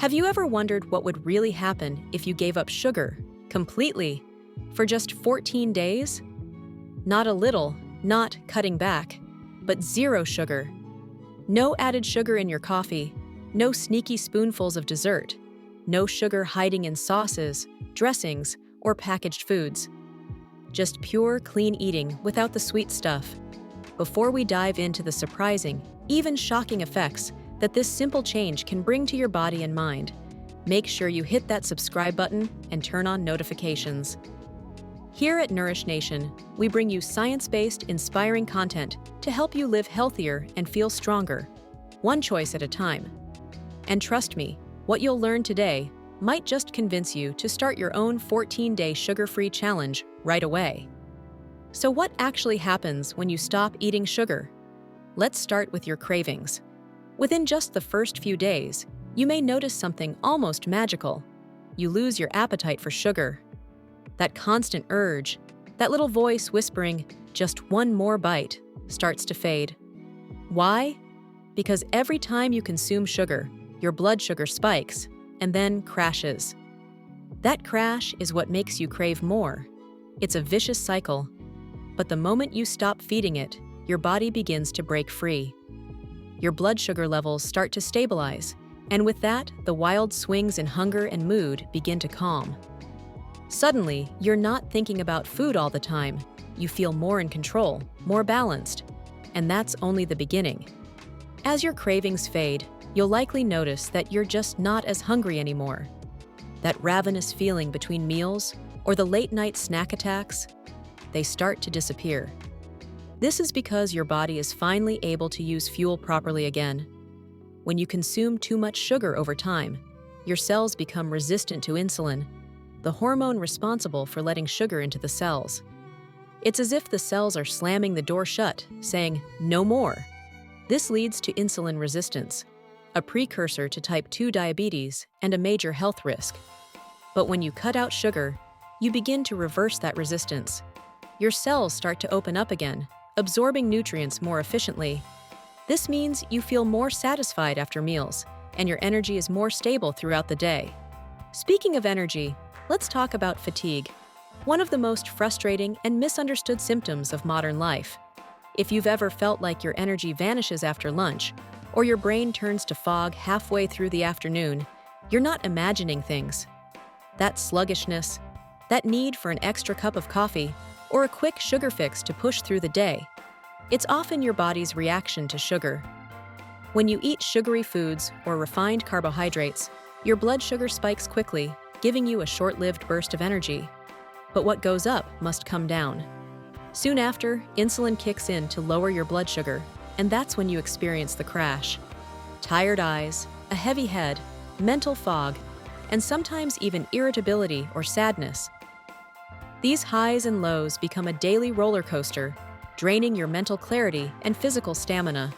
Have you ever wondered what would really happen if you gave up sugar completely for just 14 days? Not a little, not cutting back, but zero sugar. No added sugar in your coffee, no sneaky spoonfuls of dessert, no sugar hiding in sauces, dressings, or packaged foods. Just pure, clean eating without the sweet stuff. Before we dive into the surprising, even shocking effects that this simple change can bring to your body and mind, make sure you hit that subscribe button and turn on notifications. Here at Nourish Nation, we bring you science-based, inspiring content to help you live healthier and feel stronger, one choice at a time. And trust me, what you'll learn today might just convince you to start your own 14-day sugar-free challenge right away. So what actually happens when you stop eating sugar? Let's start with your cravings. Within just the first few days, you may notice something almost magical. You lose your appetite for sugar. That constant urge, that little voice whispering, "just one more bite," starts to fade. Why? Because every time you consume sugar, your blood sugar spikes and then crashes. That crash is what makes you crave more. It's a vicious cycle. But the moment you stop feeding it, your body begins to break free. Your blood sugar levels start to stabilize, and with that, the wild swings in hunger and mood begin to calm. Suddenly, you're not thinking about food all the time. You feel more in control, more balanced, and that's only the beginning. As your cravings fade, you'll likely notice that you're just not as hungry anymore. That ravenous feeling between meals or the late-night snack attacks, they start to disappear. This is because your body is finally able to use fuel properly again. When you consume too much sugar over time, your cells become resistant to insulin, the hormone responsible for letting sugar into the cells. It's as if the cells are slamming the door shut, saying, "No more." This leads to insulin resistance, a precursor to type 2 diabetes and a major health risk. But when you cut out sugar, you begin to reverse that resistance. Your cells start to open up again, absorbing nutrients more efficiently. This means you feel more satisfied after meals, and your energy is more stable throughout the day. Speaking of energy, let's talk about fatigue, one of the most frustrating and misunderstood symptoms of modern life. If you've ever felt like your energy vanishes after lunch, or your brain turns to fog halfway through the afternoon, you're not imagining things. That sluggishness, that need for an extra cup of coffee, or a quick sugar fix to push through the day, it's often your body's reaction to sugar. When you eat sugary foods or refined carbohydrates, your blood sugar spikes quickly, giving you a short-lived burst of energy. But what goes up must come down. Soon after, insulin kicks in to lower your blood sugar, and that's when you experience the crash. Tired eyes, a heavy head, mental fog, and sometimes even irritability or sadness. These highs and lows become a daily roller coaster, draining your mental clarity and physical stamina.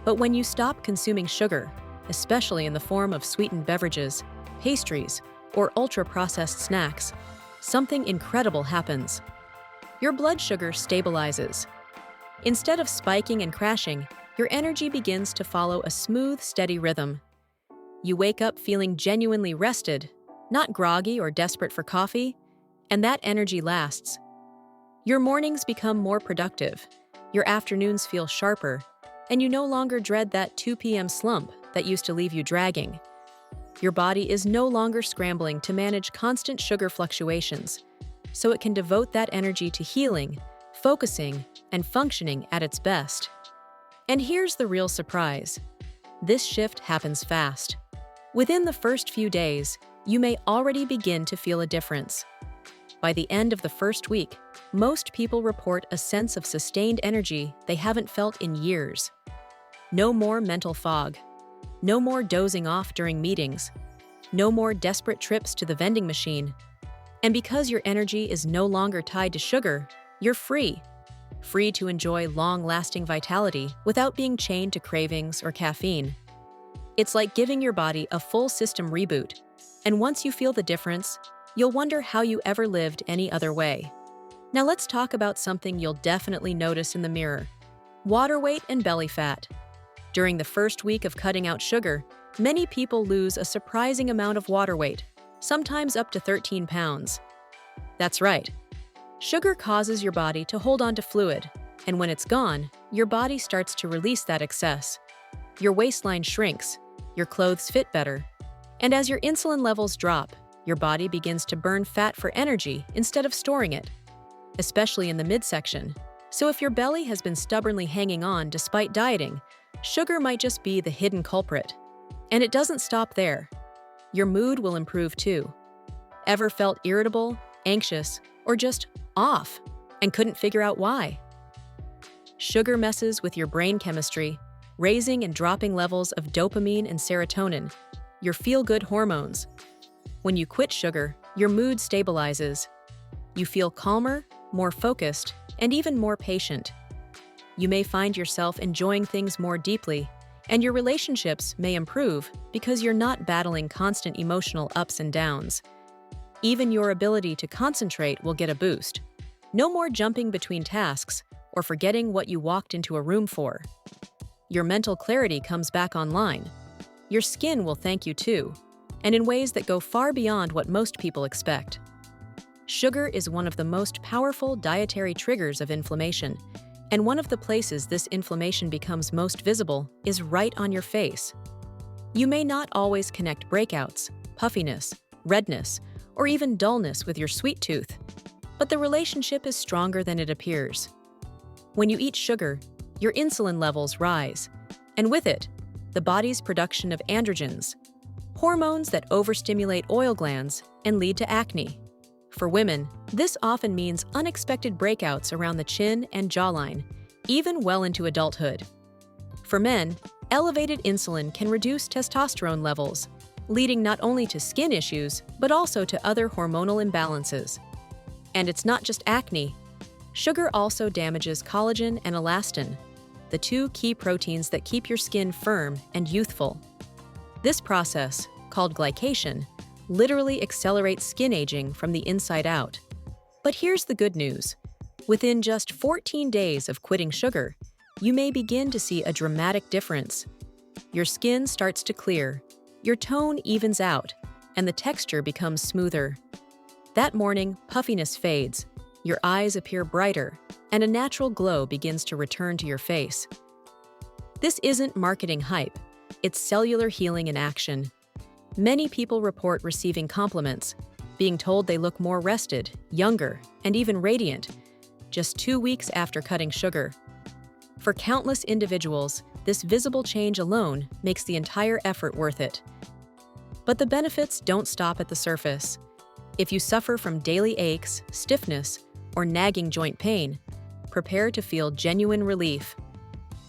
But when you stop consuming sugar, especially in the form of sweetened beverages, pastries, or ultra-processed snacks, something incredible happens. Your blood sugar stabilizes. Instead of spiking and crashing, your energy begins to follow a smooth, steady rhythm. You wake up feeling genuinely rested, not groggy or desperate for coffee, and that energy lasts. Your mornings become more productive, your afternoons feel sharper, and you no longer dread that 2 p.m. slump that used to leave you dragging. Your body is no longer scrambling to manage constant sugar fluctuations, so it can devote that energy to healing, focusing, and functioning at its best. And here's the real surprise. This shift happens fast. Within the first few days, you may already begin to feel a difference. By the end of the first week, most people report a sense of sustained energy they haven't felt in years. No more mental fog. No more dozing off during meetings. No more desperate trips to the vending machine. And because your energy is no longer tied to sugar, you're free. Free to enjoy long-lasting vitality without being chained to cravings or caffeine. It's like giving your body a full system reboot. And once you feel the difference, you'll wonder how you ever lived any other way. Now let's talk about something you'll definitely notice in the mirror: water weight and belly fat. During the first week of cutting out sugar, Many people lose a surprising amount of water weight, sometimes up to 13 pounds. That's right. Sugar causes your body to hold on to fluid, and when it's gone, your body starts to release that excess. Your waistline shrinks, your clothes fit better, and as your insulin levels drop, your body begins to burn fat for energy instead of storing it, especially in the midsection. So if your belly has been stubbornly hanging on despite dieting, sugar might just be the hidden culprit. And it doesn't stop there. Your mood will improve too. Ever felt irritable, anxious, or just off and couldn't figure out why? Sugar messes with your brain chemistry, raising and dropping levels of dopamine and serotonin, your feel-good hormones. When you quit sugar, your mood stabilizes. You feel calmer, more focused, and even more patient. You may find yourself enjoying things more deeply, and your relationships may improve because you're not battling constant emotional ups and downs. Even your ability to concentrate will get a boost. No more jumping between tasks or forgetting what you walked into a room for. Your mental clarity comes back online. Your skin will thank you too, and in ways that go far beyond what most people expect. Sugar is one of the most powerful dietary triggers of inflammation, and one of the places this inflammation becomes most visible is right on your face. You may not always connect breakouts, puffiness, redness, or even dullness with your sweet tooth, but the relationship is stronger than it appears. When you eat sugar, your insulin levels rise, and with it, the body's production of androgens, hormones that overstimulate oil glands and lead to acne. For women, this often means unexpected breakouts around the chin and jawline, even well into adulthood. For men, elevated insulin can reduce testosterone levels, leading not only to skin issues, but also to other hormonal imbalances. And it's not just acne. Sugar also damages collagen and elastin, the two key proteins that keep your skin firm and youthful. This process, called glycation, literally accelerates skin aging from the inside out. But here's the good news. Within just 14 days of quitting sugar, you may begin to see a dramatic difference. Your skin starts to clear, your tone evens out, and the texture becomes smoother. That morning, puffiness fades, your eyes appear brighter, and a natural glow begins to return to your face. This isn't marketing hype, it's cellular healing in action. Many people report receiving compliments, being told they look more rested, younger, and even radiant, just 2 weeks after cutting sugar. For countless individuals, this visible change alone makes the entire effort worth it. But the benefits don't stop at the surface. If you suffer from daily aches, stiffness, or nagging joint pain, prepare to feel genuine relief.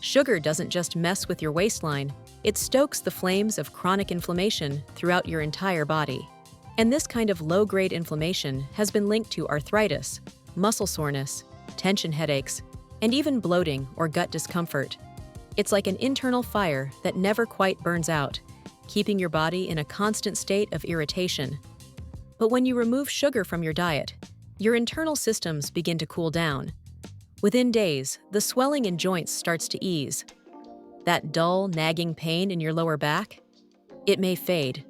Sugar doesn't just mess with your waistline, it stokes the flames of chronic inflammation throughout your entire body. And this kind of low-grade inflammation has been linked to arthritis, muscle soreness, tension headaches, and even bloating or gut discomfort. It's like an internal fire that never quite burns out, keeping your body in a constant state of irritation. But when you remove sugar from your diet, your internal systems begin to cool down. Within days, the swelling in joints starts to ease. That dull, nagging pain in your lower back? It may fade.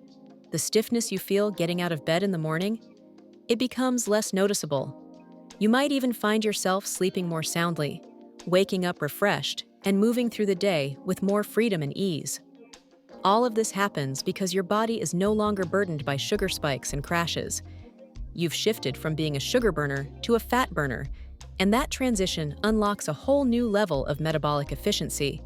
The stiffness you feel getting out of bed in the morning? It becomes less noticeable. You might even find yourself sleeping more soundly, waking up refreshed, and moving through the day with more freedom and ease. All of this happens because your body is no longer burdened by sugar spikes and crashes. You've shifted from being a sugar burner to a fat burner, and that transition unlocks a whole new level of metabolic efficiency.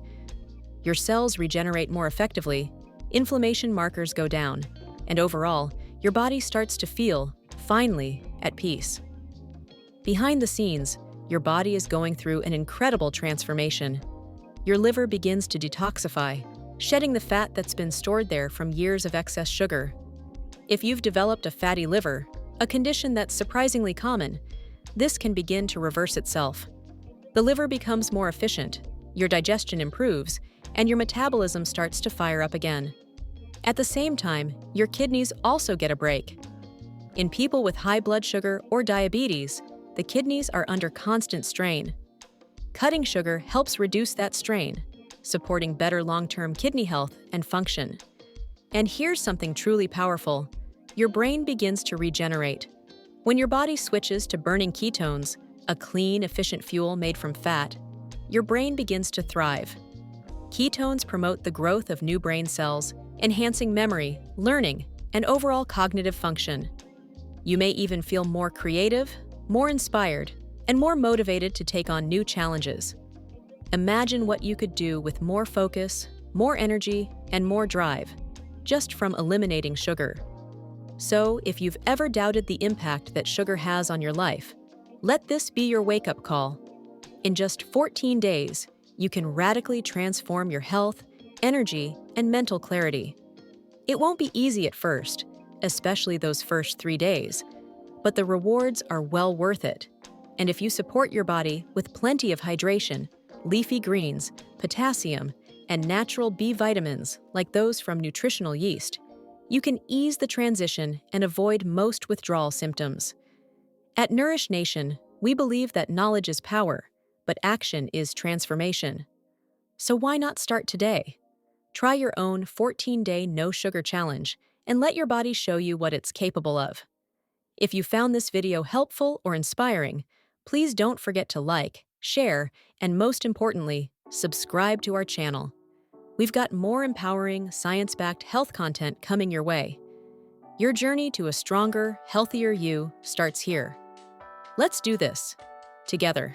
Your cells regenerate more effectively, inflammation markers go down, and overall, your body starts to feel, finally, at peace. Behind the scenes, your body is going through an incredible transformation. Your liver begins to detoxify, shedding the fat that's been stored there from years of excess sugar. If you've developed a fatty liver, a condition that's surprisingly common, this can begin to reverse itself. The liver becomes more efficient, your digestion improves, and your metabolism starts to fire up again. At the same time, your kidneys also get a break. In people with high blood sugar or diabetes, the kidneys are under constant strain. Cutting sugar helps reduce that strain, supporting better long-term kidney health and function. And here's something truly powerful. Your brain begins to regenerate. When your body switches to burning ketones, a clean, efficient fuel made from fat, your brain begins to thrive. Ketones promote the growth of new brain cells, enhancing memory, learning, and overall cognitive function. You may even feel more creative, more inspired, and more motivated to take on new challenges. Imagine what you could do with more focus, more energy, and more drive, just from eliminating sugar. So, if you've ever doubted the impact that sugar has on your life, let this be your wake-up call. In just 14 days, you can radically transform your health, energy, and mental clarity. It won't be easy at first, especially those first 3 days, but the rewards are well worth it. And if you support your body with plenty of hydration, leafy greens, potassium, and natural B vitamins like those from nutritional yeast, you can ease the transition and avoid most withdrawal symptoms. At Nourish Nation, we believe that knowledge is power, but action is transformation. So why not start today? Try your own 14-day no-sugar challenge and let your body show you what it's capable of. If you found this video helpful or inspiring, please don't forget to like, share, and most importantly, subscribe to our channel. We've got more empowering, science-backed health content coming your way. Your journey to a stronger, healthier you starts here. Let's do this together.